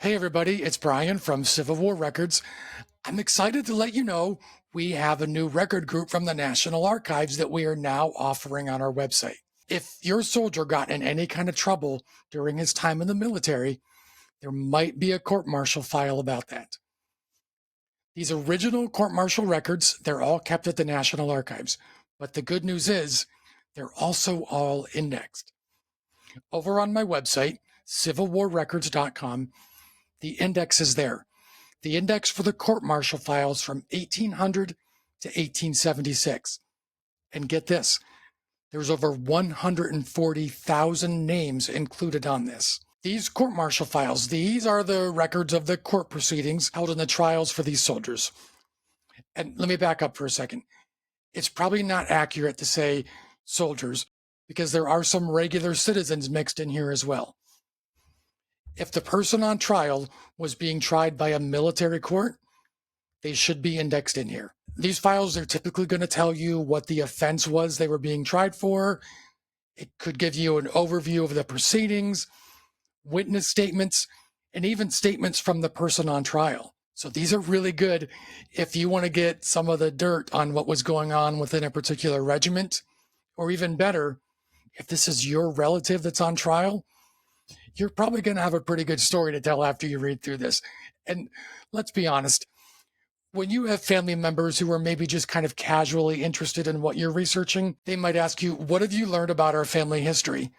Hey everybody, it's Brian from Civil War Records. I'm excited to let you know we have a new record group from the National Archives that we are now offering on our website. If your soldier got in any kind of trouble during his time in the military, there might be a court-martial file about that. These original court-martial records, they're all kept at the National Archives, but the good news is they're also all indexed. Over on my website, civilwarrecords.com, the index is there. The index for the court-martial files from 1800 to 1876. And get this, there's over 140,000 names included on this. These court-martial files, these are the records of the court proceedings held in the trials for these soldiers. And let me back up for a second. It's probably not accurate to say soldiers because there are some regular citizens mixed in here as well. If the person on trial was being tried by a military court, they should be indexed in here. These files are typically going to tell you what the offense was they were being tried for. It could give you an overview of the proceedings, witness statements, and even statements from the person on trial. So these are really good if you want to get some of the dirt on what was going on within a particular regiment, or even better, if this is your relative that's on trial, you're probably going to have a pretty good story to tell after you read through this. And let's be honest, when you have family members who are maybe just kind of casually interested in what you're researching, they might ask you, what have you learned about our family history?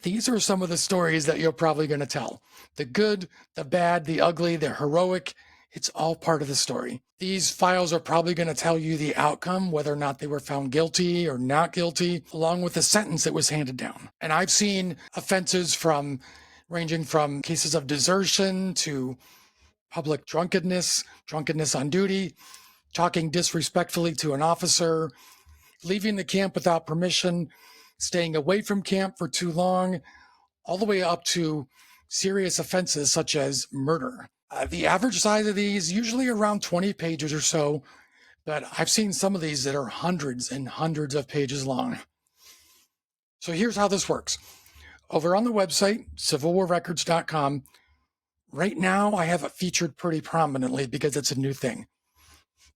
These are some of the stories that you're probably going to tell. The good, the bad, the ugly, the heroic, it's all part of the story. These files are probably going to tell you the outcome, whether or not they were found guilty or not guilty, along with the sentence that was handed down. And I've seen offenses ranging from cases of desertion to public drunkenness, drunkenness on duty, talking disrespectfully to an officer, leaving the camp without permission, staying away from camp for too long, all the way up to serious offenses such as murder. The average size of these, usually around 20 pages or so, but I've seen some of these that are hundreds and hundreds of pages long. So here's how this works. Over on the website, civilwarrecords.com, right now I have it featured pretty prominently because it's a new thing.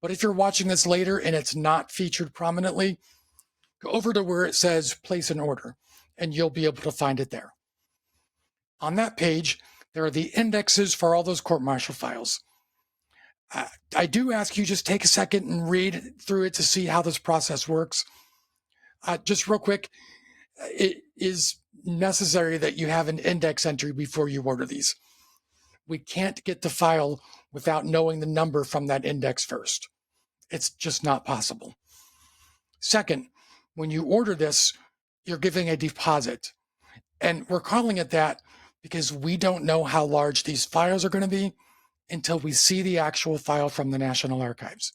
But if you're watching this later and it's not featured prominently, go over to where it says place an order, and you'll be able to find it there. On that page, there are the indexes for all those court-martial files. I do ask you just take a second and read through it to see how this process works. Just real quick, it is necessary that you have an index entry before you order these. We can't get the file without knowing the number from that index first. It's just not possible. Second, when you order this, you're giving a deposit. And we're calling it that because we don't know how large these files are going to be until we see the actual file from the National Archives.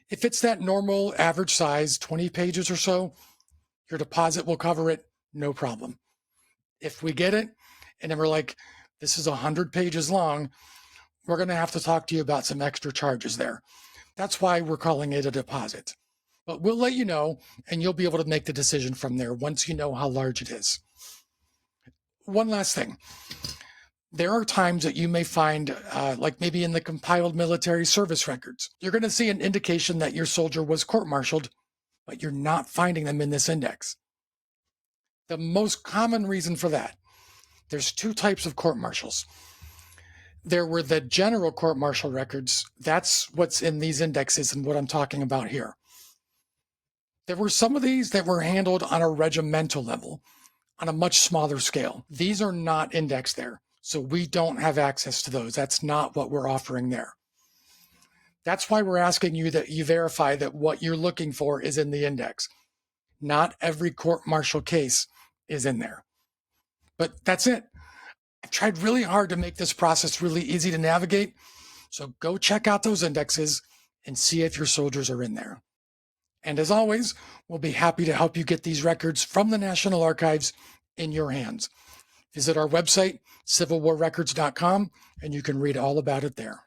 If it's that normal average size, 20 pages or so, your deposit will cover it, no problem. If we get it and then we're like, this is 100 pages long, we're going to have to talk to you about some extra charges there. That's why we're calling it a deposit. But we'll let you know, and you'll be able to make the decision from there once you know how large it is. One last thing. There are times that you may find, like maybe in the compiled military service records, you're going to see an indication that your soldier was court-martialed, but you're not finding them in this index. The most common reason for that, there's two types of court-martials. There were the general court-martial records. That's what's in these indexes and what I'm talking about here. There were some of these that were handled on a regimental level, on a much smaller scale. These are not indexed there, so we don't have access to those. That's not what we're offering there. That's why we're asking you that you verify that what you're looking for is in the index. Not every court-martial case is in there. But that's it. I've tried really hard to make this process really easy to navigate, so go check out those indexes and see if your soldiers are in there. And as always, we'll be happy to help you get these records from the National Archives in your hands. Visit our website, civilwarrecords.com, and you can read all about it there.